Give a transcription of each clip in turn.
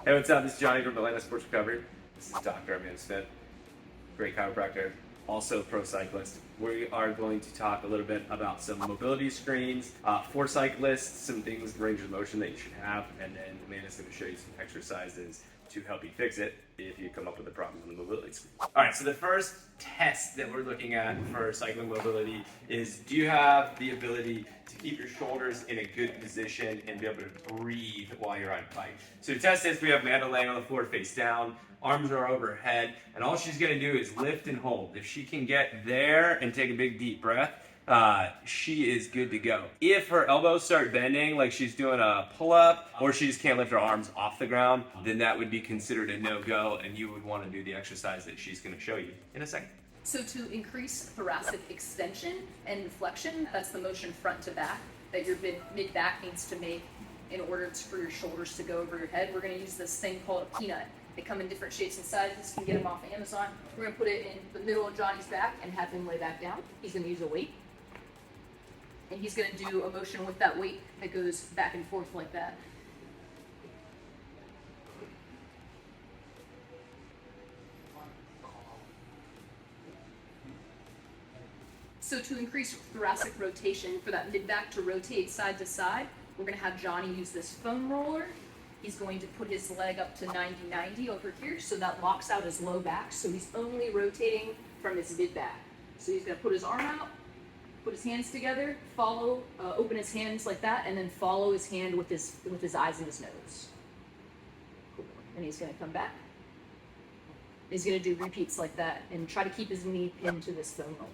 Hey, what's up? This is Johnny from Atlanta Sports Recovery. This is Dr. Amanda Smith, great chiropractor, also pro cyclist. We are going to talk a little bit about some mobility screens for cyclists, some things, range of motion that you should have, and then Amanda's going to show you some exercises to help you fix it if you come up with a problem on the mobility screen. All right, so the first test that we're looking at for cycling mobility is, do you have the ability to keep your shoulders in a good position and be able to breathe while you're on a bike? So to test this, we have Amanda laying on the floor face down, arms are over her head, and all she's gonna do is lift and hold. If she can get there and take a big deep breath, she is good to go. If her elbows start bending, like she's doing a pull-up, or she just can't lift her arms off the ground, then that would be considered a no-go, and you would want to do the exercise that she's going to show you in a second. So to increase thoracic extension and flexion, that's the motion front to back that your mid-back needs to make in order for your shoulders to go over your head. We're going to use this thing called a peanut. They come in different shapes and sizes. You can get them off of Amazon. We're going to put it in the middle of Johnny's back and have him lay back down. He's going to use a weight. And he's going to do a motion with that weight that goes back and forth like that. So to increase thoracic rotation, for that mid-back to rotate side to side, we're going to have Johnny use this foam roller. He's going to put his leg up to 90-90 over here, so that locks out his low back, so he's only rotating from his mid-back. So he's going to put his arm out, put his hands together, follow, open his hands like that, and then follow his hand with his eyes and his nose. Cool. And he's going to come back. He's going to do repeats like that and try to keep his knee pinned to this foam roller.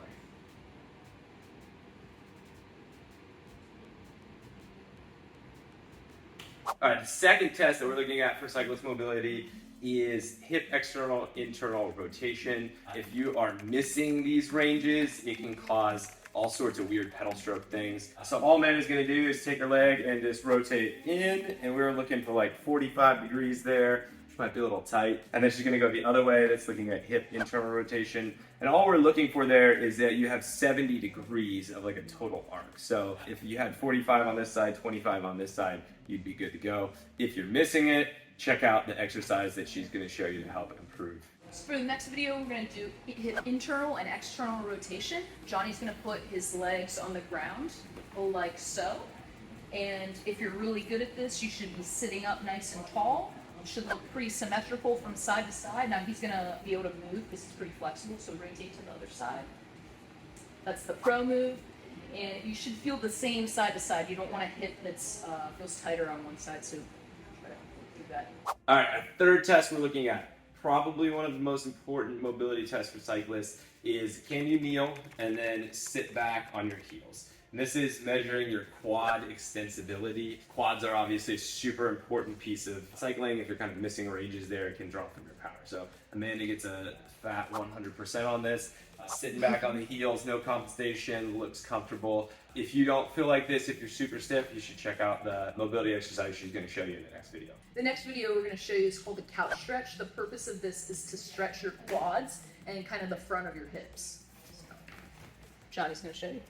All right, the second test that we're looking at for cyclist mobility is hip external internal rotation. If you are missing these ranges, it can cause all sorts of weird pedal stroke things. So all Amanda's gonna do is take her leg and just rotate in, and we're looking for like 45 degrees there, which might be a little tight. And then she's gonna go the other way, that's looking at hip internal rotation. And all we're looking for there is that you have 70 degrees of like a total arc. So if you had 45 on this side, 25 on this side, you'd be good to go. If you're missing it, check out the exercise that she's gonna show you to help improve. So for the next video, we're going to do hip internal and external rotation. Johnny's going to put his legs on the ground, like so. And if you're really good at this, you should be sitting up nice and tall. It should look pretty symmetrical from side to side. Now he's going to be able to move. This is pretty flexible, so rotate to the other side. That's the pro move. And you should feel the same side to side. You don't want a hip that's feels tighter on one side, so try to do that. All right, a third test we're looking at, probably one of the most important mobility tests for cyclists, is can you kneel and then sit back on your heels? And this is measuring your quad extensibility. Quads are obviously a super important piece of cycling. If you're kind of missing ranges there, it can draw from your power. So Amanda gets a fat 100% on this. Sitting back on the heels, no compensation, looks comfortable. If you don't feel like this, if you're super stiff, you should check out the mobility exercise she's going to show you in the next video. The next video we're going to show you is called the couch stretch. The purpose of this is to stretch your quads and kind of the front of your hips. So, Johnny's going to show you.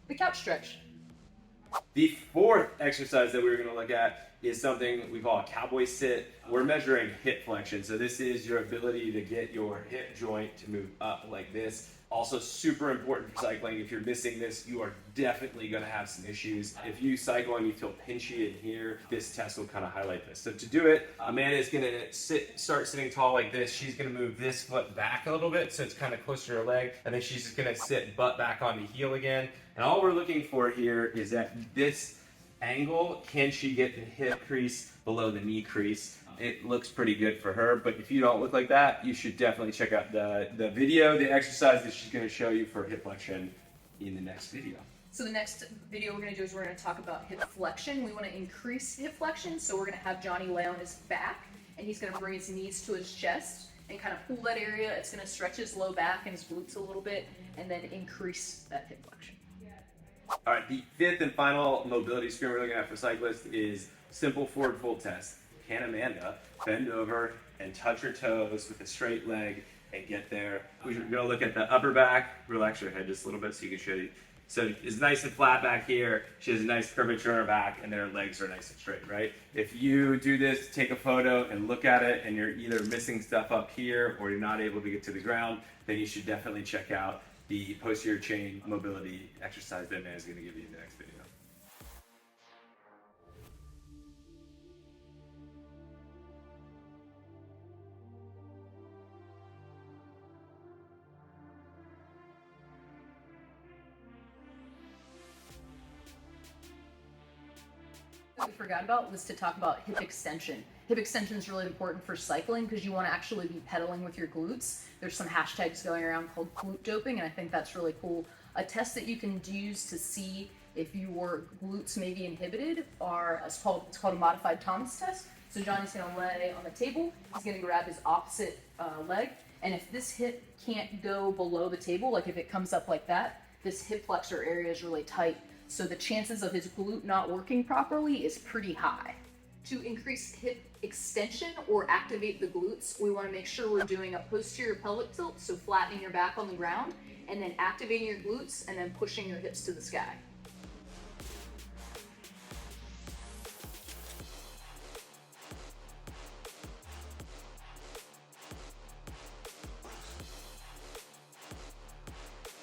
The couch stretch. The fourth exercise that we're going to look at is something we call a cowboy sit. We're measuring hip flexion. So this is your ability to get your hip joint to move up like this. Also super important for cycling. If you're missing this, you are definitely going to have some issues. If you cycle and you feel pinchy in here, this test will kind of highlight this. So to do it, Amanda is going to start sitting tall like this. She's going to move this foot back a little bit so it's kind of close to her leg, and then she's just going to sit butt back on the heel again. And all we're looking for here is that this angle, can she get the hip crease below the knee crease? It looks pretty good for her, but if you don't look like that, you should definitely check out the video, the exercise that she's going to show you for hip flexion in the next video. So the next video we're going to do is we're going to talk about hip flexion. We want to increase hip flexion, so we're going to have Johnny lay on his back, and he's going to bring his knees to his chest and kind of pull that area. It's going to stretch his low back and his glutes a little bit, and then increase that hip flexion. All right, the fifth and final mobility screen we're looking at for cyclists is simple forward fold test. Can Amanda bend over and touch her toes with a straight leg and get there? We're going to look at the upper back. Relax your head just a little bit so you can So it's nice and flat back here. She has a nice curvature in her back, and then her legs are nice and straight, right? If you do this, take a photo and look at it, and you're either missing stuff up here or you're not able to get to the ground, then you should definitely check out the posterior chain mobility exercise that Amanda's going to give you in the next video. What we forgot about was to talk about hip extension. Hip extension is really important for cycling because you want to actually be pedaling with your glutes. There's some hashtags going around called glute doping, and I think that's really cool. A test that you can use to see if your glutes may be inhibited it's called a modified Thomas test. So Johnny's going to lay on the table. He's going to grab his opposite leg, and if this hip can't go below the table, like if it comes up like that, this hip flexor area is really tight. So the chances of his glute not working properly is pretty high. To increase hip extension or activate the glutes, we want to make sure we're doing a posterior pelvic tilt, so flattening your back on the ground, and then activating your glutes and then pushing your hips to the sky.